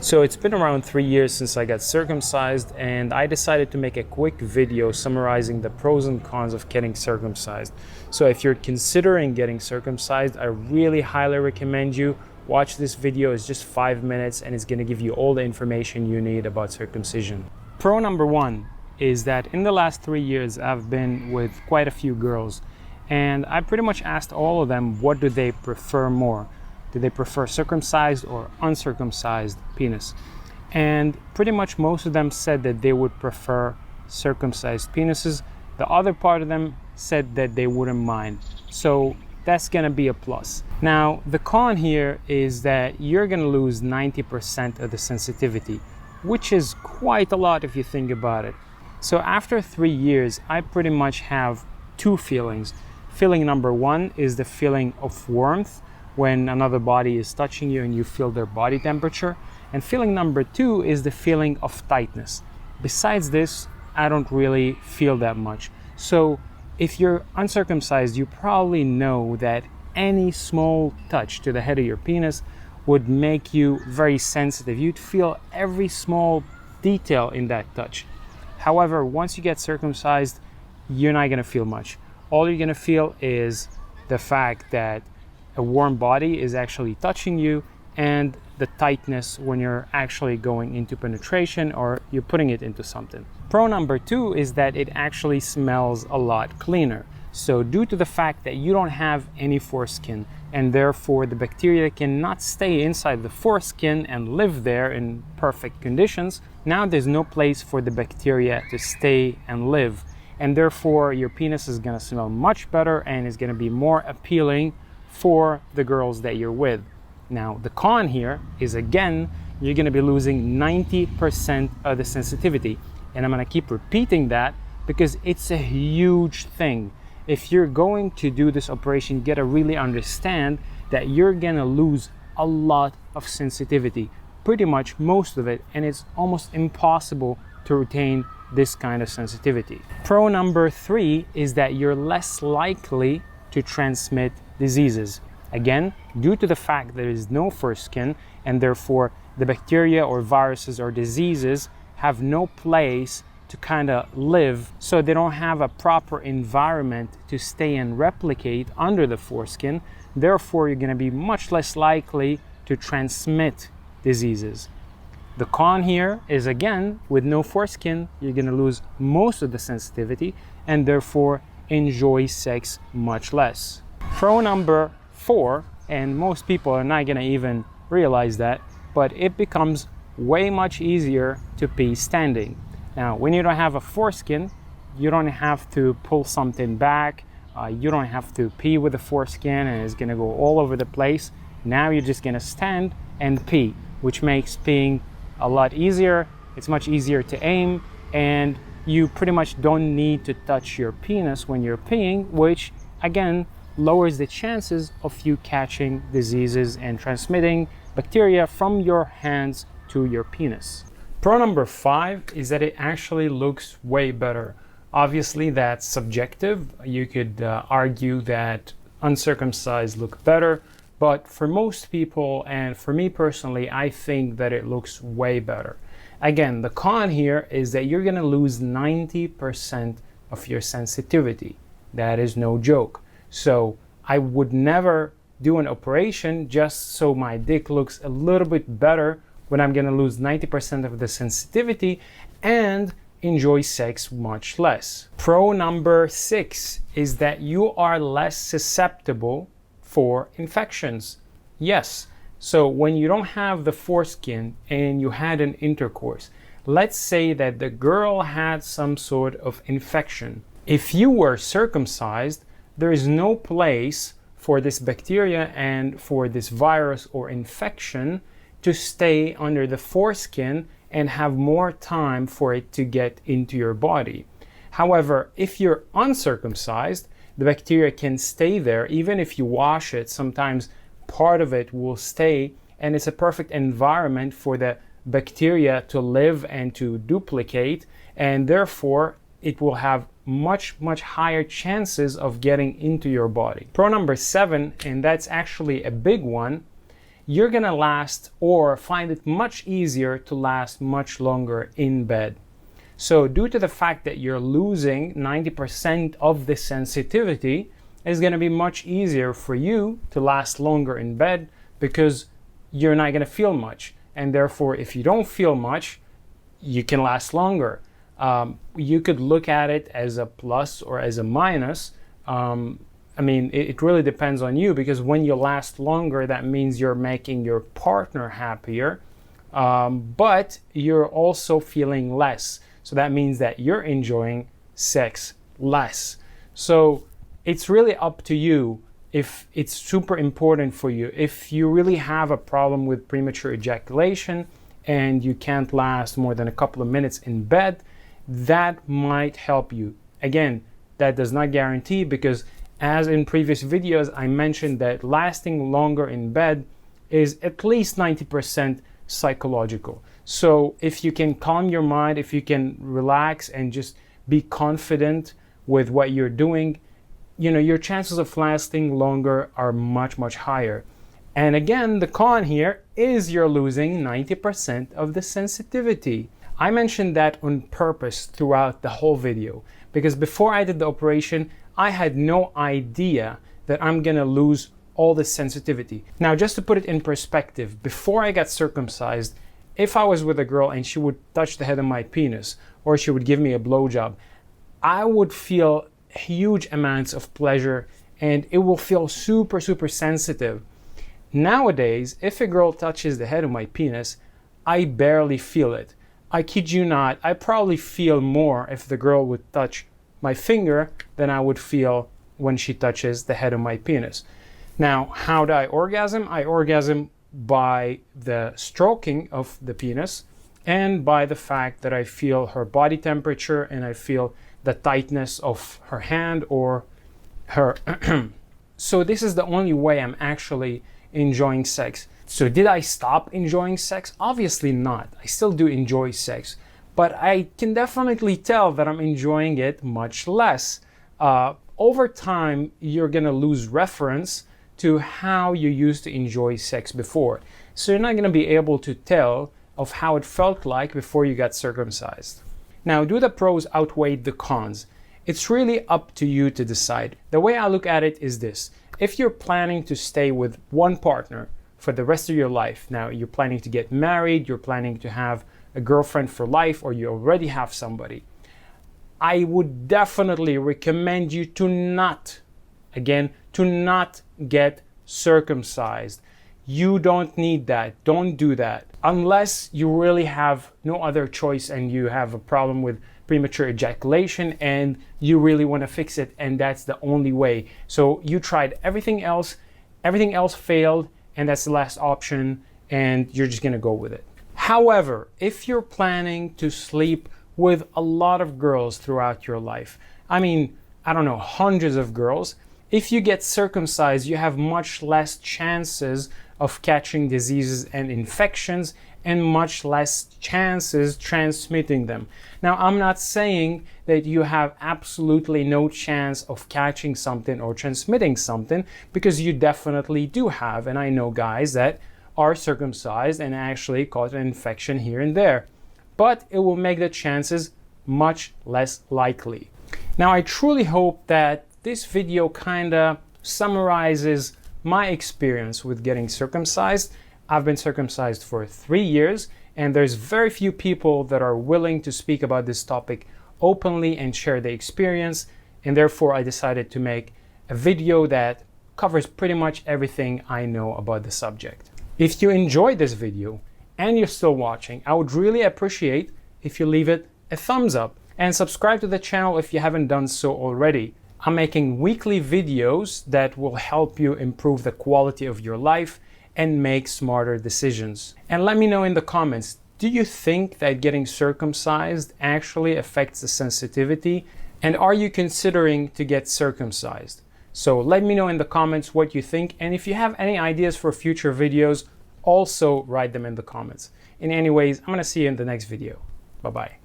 So it's been around 3 years since I got circumcised, and I decided to make a quick video summarizing the pros and cons of getting circumcised. So if you're considering getting circumcised, I really highly recommend you watch this video. It's just 5 minutes and it's going to give you all the information you need about circumcision. Pro number one is that in the last 3 years I've been with quite a few girls, and I pretty much asked all of them what do they prefer more. Do they prefer circumcised or uncircumcised penis? And pretty much most of them said that they would prefer circumcised penises. The other part of them said that they wouldn't mind. So that's gonna be a plus. Now, the con here is that you're gonna lose 90% of the sensitivity, which is quite a lot if you think about it. So after 3 years, I pretty much have two feelings. Feeling number one is the feeling of warmth, when another body is touching you and you feel their body temperature. And feeling number two is the feeling of tightness. Besides this, I don't really feel that much. So if you're uncircumcised, you probably know that any small touch to the head of your penis would make you very sensitive. You'd feel every small detail in that touch. However, once you get circumcised, you're not gonna feel much. All you're gonna feel is the fact that a warm body is actually touching you, and the tightness when you're actually going into penetration or you're putting it into something. Pro number two is that it actually smells a lot cleaner. So due to the fact that you don't have any foreskin, and therefore the bacteria cannot stay inside the foreskin and live there in perfect conditions, now there's no place for the bacteria to stay and live, and therefore your penis is going to smell much better and is going to be more appealing for the girls that you're with. Now, the con here is, again, you're going to be losing 90% of the sensitivity. And I'm going to keep repeating that because it's a huge thing. If you're going to do this operation, you got to really understand that you're going to lose a lot of sensitivity, pretty much most of it, and it's almost impossible to retain this kind of sensitivity. Pro number three is that you're less likely to transmit diseases. Again, due to the fact there is no foreskin, and therefore the bacteria or viruses or diseases have no place to kind of live, so they don't have a proper environment to stay and replicate under the foreskin. Therefore, you're going to be much less likely to transmit diseases. The con here is, again, with no foreskin, you're going to lose most of the sensitivity and therefore enjoy sex much less. Pro number four, and most people are not going to even realize that, but it becomes way much easier to pee standing. Now, when you don't have a foreskin, you don't have to pull something back. You don't have to pee with the foreskin and it's going to go all over the place. Now you're just going to stand and pee, which makes peeing a lot easier. It's much easier to aim, and you pretty much don't need to touch your penis when you're peeing, which again lowers the chances of you catching diseases and transmitting bacteria from your hands to your penis. Pro number five is that it actually looks way better. Obviously, that's subjective. You could argue that uncircumcised look better, but for most people, and for me personally, I think that it looks way better. Again, the con here is that you're gonna lose 90% of your sensitivity. That is no joke. So I would never do an operation just so my dick looks a little bit better when I'm gonna lose 90% of the sensitivity and enjoy sex much less. Pro number six is that you are less susceptible for infections. Yes, so when you don't have the foreskin and you had an intercourse, let's say that the girl had some sort of infection. If you were circumcised, there is no place for this bacteria and for this virus or infection to stay under the foreskin and have more time for it to get into your body. However, if you're uncircumcised, the bacteria can stay there. Even if you wash it, sometimes part of it will stay, and it's a perfect environment for the bacteria to live and to duplicate, and therefore it will have much higher chances of getting into your body. Pro number seven, and that's actually a big one, you're gonna last or find it much easier to last much longer in bed. So due to the fact that you're losing 90% of the sensitivity, it's gonna be much easier for you to last longer in bed because you're not gonna feel much. And therefore, if you don't feel much, you can last longer. You could look at it as a plus or as a minus. I mean, it really depends on you, because when you last longer, that means you're making your partner happier, but you're also feeling less. So that means that you're enjoying sex less. So it's really up to you if it's super important for you. If you really have a problem with premature ejaculation and you can't last more than a couple of minutes in bed, that might help you. Again, that does not guarantee, because as in previous videos, I mentioned that lasting longer in bed is at least 90% psychological. So if you can calm your mind, if you can relax and just be confident with what you're doing, you know, your chances of lasting longer are much, much higher. And again, the con here is you're losing 90% of the sensitivity. I mentioned that on purpose throughout the whole video, because before I did the operation, I had no idea that I'm gonna lose all the sensitivity. Now, just to put it in perspective, before I got circumcised, if I was with a girl and she would touch the head of my penis, or she would give me a blowjob, I would feel huge amounts of pleasure and it will feel super, super sensitive. Nowadays, if a girl touches the head of my penis, I barely feel it. I kid you not, I probably feel more if the girl would touch my finger than I would feel when she touches the head of my penis. Now, how do I orgasm? I orgasm by the stroking of the penis and by the fact that I feel her body temperature and I feel the tightness of her hand or her. So this is the only way I'm actually enjoying sex. So did I stop enjoying sex? Obviously not. I still do enjoy sex, but I can definitely tell that I'm enjoying it much less. Over time, you're gonna lose reference to how you used to enjoy sex before. So you're not gonna be able to tell of how it felt like before you got circumcised. Now, do the pros outweigh the cons? It's really up to you to decide. The way I look at it is this. If you're planning to stay with one partner for the rest of your life, now you're planning to get married, you're planning to have a girlfriend for life, or you already have somebody, I would definitely recommend you to not get circumcised. You don't need that. Don't do that. Unless you really have no other choice and you have a problem with premature ejaculation and you really want to fix it, and that's the only way. So you tried everything else failed, and that's the last option, and you're just gonna go with it. However, if you're planning to sleep with a lot of girls throughout your life, I mean, I don't know, hundreds of girls, if you get circumcised, you have much less chances of catching diseases and infections and much less chances transmitting them. Now, I'm not saying that you have absolutely no chance of catching something or transmitting something, because you definitely do have, and I know guys that are circumcised and actually caught an infection here and there, but it will make the chances much less likely. Now, I truly hope that this video kinda summarizes my experience with getting circumcised. I've been circumcised for 3 years, and there's very few people that are willing to speak about this topic openly and share the experience, and therefore I decided to make a video that covers pretty much everything I know about the subject. If you enjoyed this video and you're still watching, I would really appreciate if you leave it a thumbs up and subscribe to the channel if you haven't done so already. I'm making weekly videos that will help you improve the quality of your life and make smarter decisions. And let me know in the comments, do you think that getting circumcised actually affects the sensitivity? And are you considering to get circumcised? So let me know in the comments what you think. And if you have any ideas for future videos, also write them in the comments. In any ways, I'm gonna see you in the next video. Bye-bye.